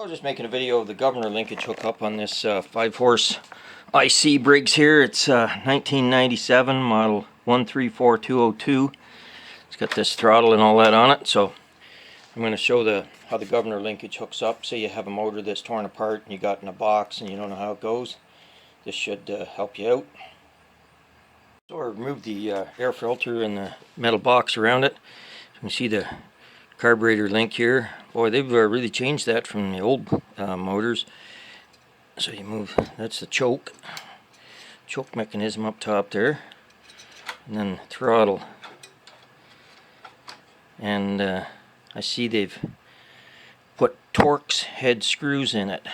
I was just making a video of the governor linkage hookup on this 5-horse IC Briggs here. It's 1997 model 134202. It's got this throttle and all that on it. So I'm going to show how the governor linkage hooks up. Say you have a motor that's torn apart and you got in a box and you don't know how it goes. This should help you out. So I removed the air filter and the metal box around it. You can see the carburator link here. Boy, they've really changed that from the old motors. So you move, that's the choke mechanism up top there, and then throttle. And I see they've put Torx head screws in it,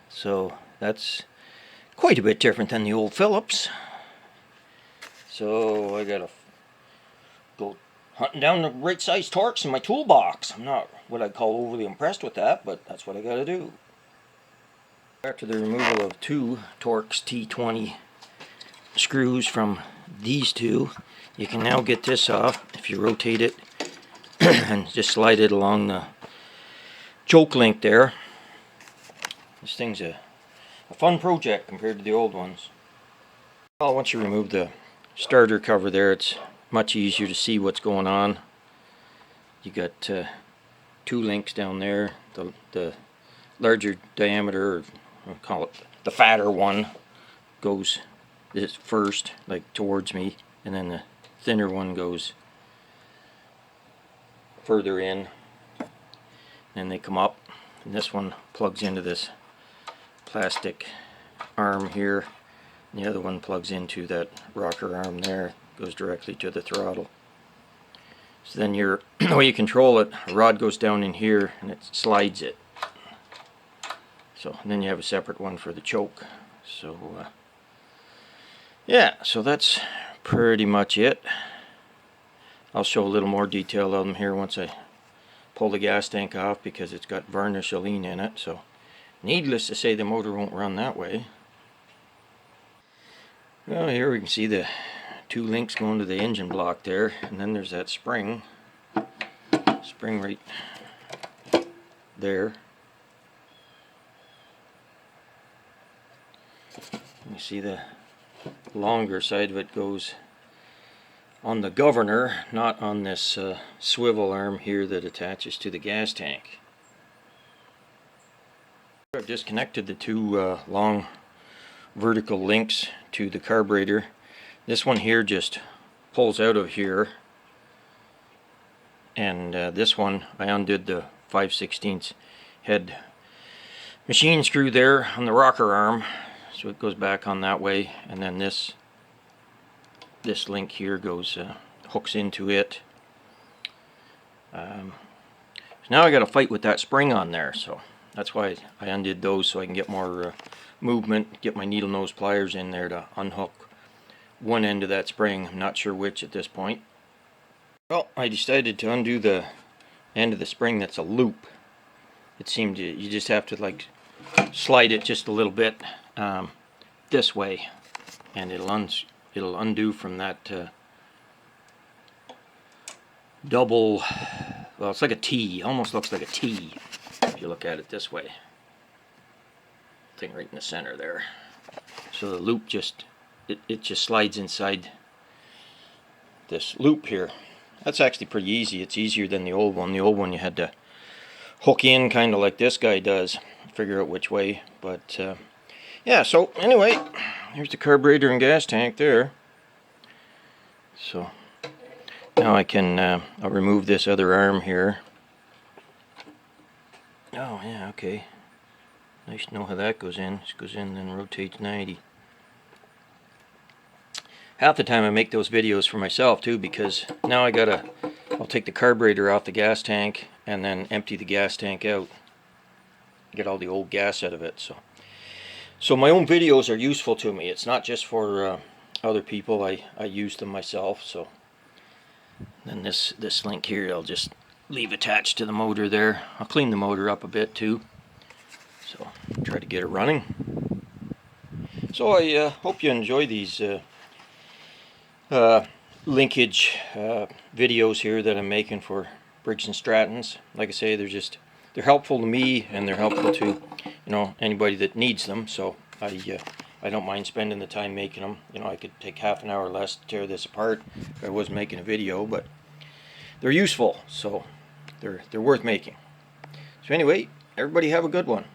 so that's quite a bit different than the old Phillips. So I gotta go hunting down the right size Torx in my toolbox. I'm not what I'd call overly impressed with that, but that's what I gotta do. After the removal of two Torx T20 screws from these two, you can now get this off if you rotate it and just slide it along the choke link there. This thing's a fun project compared to the old ones. Well, once you remove the starter cover there, it's much easier to see what's going on. You got two links down there. The larger diameter, or I'll call it the fatter one, goes this first, like towards me, and then the thinner one goes further in. Then they come up, and this one plugs into this plastic arm here. And the other one plugs into that rocker arm there, goes directly to the throttle. So then the way you control it, a rod goes down in here and it slides it. So and then you have a separate one for the choke. So yeah, so that's pretty much it. I'll show a little more detail of them here once I pull the gas tank off, because it's got varnishylene in it. So needless to say, the motor won't run that way. Well, here we can see the two links going to the engine block there, and then there's that spring right there. You see the longer side of it goes on the governor, not on this swivel arm here that attaches to the gas tank. I've just connected the two long vertical links to the carburetor. This one here just pulls out of here, and this one I undid the 5/16 head machine screw there on the rocker arm, so it goes back on that way, and then this link here goes hooks into it. So now I got to fight with that spring on there, so that's why I undid those, so I can get more movement, get my needle nose pliers in there to unhook one end of that spring. I'm not sure which at this point. Well, I decided to undo the end of the spring that's a loop. It seemed you just have to like slide it just a little bit this way, and it'll undo from that double, well, it's like a T, almost looks like a T if you look at it this way. Thing right in the center there. So the loop just it just slides inside this loop here. That's actually pretty easy. It's easier than the old one. The old one you had to hook in kind of like this guy does, figure out which way. But yeah, so anyway, here's the carburetor and gas tank there. So now I can I'll remove this other arm here. Oh yeah, okay. Nice to know how that goes in. Just goes in and then rotates 90. Half the time I make those videos for myself too, because now I'll take the carburetor off the gas tank and then empty the gas tank out. Get all the old gas out of it. So my own videos are useful to me. It's not just for other people. I use them myself. So then this link here I'll just leave attached to the motor there. I'll clean the motor up a bit too. So try to get it running. So I hope you enjoy these linkage videos here that I'm making for Briggs and Strattons. Like I say, they're just they're helpful to me, and they're helpful to, you know, anybody that needs them. So I don't mind spending the time making them. You know, I could take half an hour less to tear this apart if I was making a video, but they're useful, so they're worth making. So anyway, everybody have a good one.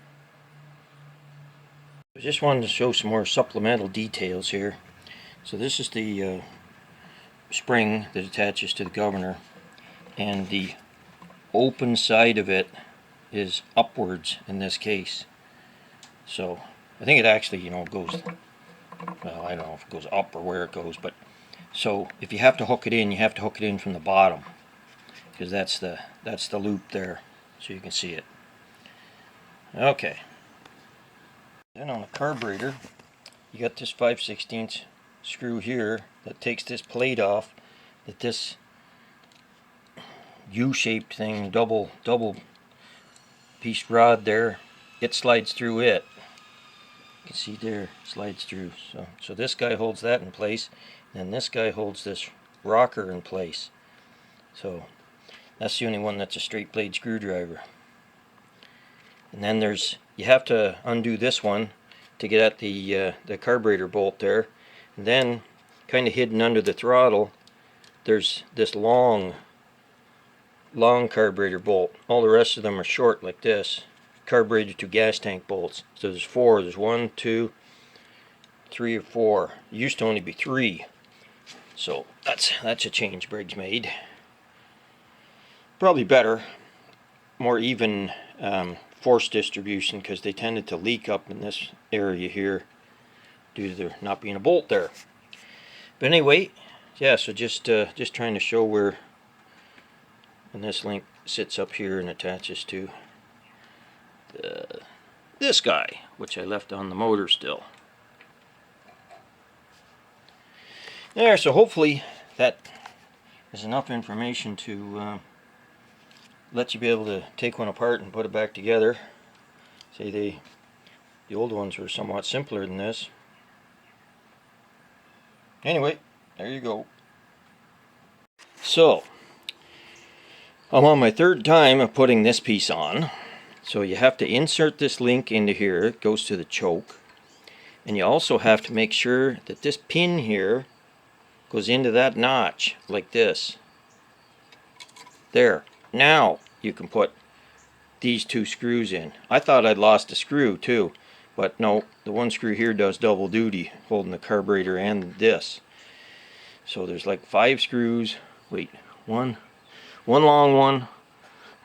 I just wanted to show some more supplemental details here. So this is the spring that attaches to the governor, and the open side of it is upwards in this case. So I think it actually, you know, goes, well, I don't know if it goes up or where it goes, but so if you have to hook it in, you have to hook it in from the bottom, because that's the loop there, so you can see it. Okay. Then on the carburetor, you got this 5/16 screw here that takes this plate off, that this U-shaped thing, double piece rod there, it slides through it. You can see there, slides through. So this guy holds that in place, and this guy holds this rocker in place. So that's the only one that's a straight blade screwdriver. And then you have to undo this one to get at the carburetor bolt there. And then, kind of hidden under the throttle, there's this long carburetor bolt. All the rest of them are short like this. Carburetor to gas tank bolts. So there's four. There's 1, 2, 3 or 4. It used to only be 3. So that's a change Briggs made. Probably better, more even force distribution, because they tended to leak up in this area here due to there not being a bolt there. But anyway, yeah, so just trying to show where, and this link sits up here and attaches to this guy, which I left on the motor still. There, so hopefully that is enough information to let you be able to take one apart and put it back together. See, the old ones were somewhat simpler than this. Anyway, there you go. So, I'm on my third time of putting this piece on. So you have to insert this link into here. It goes to the choke. And you also have to make sure that this pin here goes into that notch, like this. There. Now you can put these 2 screws in. I thought I'd lost a screw too, but no, the one screw here does double duty, holding the carburetor and this. So there's like 5 screws. Wait, one long one,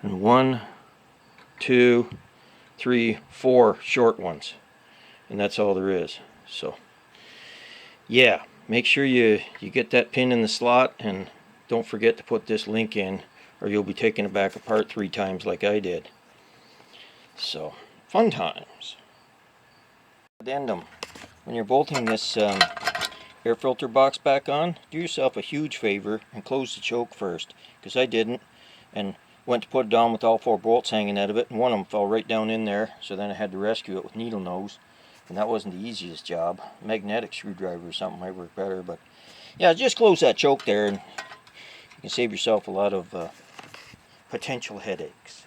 and 1, 2, 3, 4 short ones, and that's all there is. So yeah, make sure you get that pin in the slot, and don't forget to put this link in, or you'll be taking it back apart 3 times like I did. So, fun times. Addendum. When you're bolting this air filter box back on, do yourself a huge favor and close the choke first, because I didn't, and went to put it on with all 4 bolts hanging out of it, and one of them fell right down in there, so then I had to rescue it with needle nose, and that wasn't the easiest job. Magnetic screwdriver or something might work better, but yeah, just close that choke there, and you can save yourself a lot of potential headaches.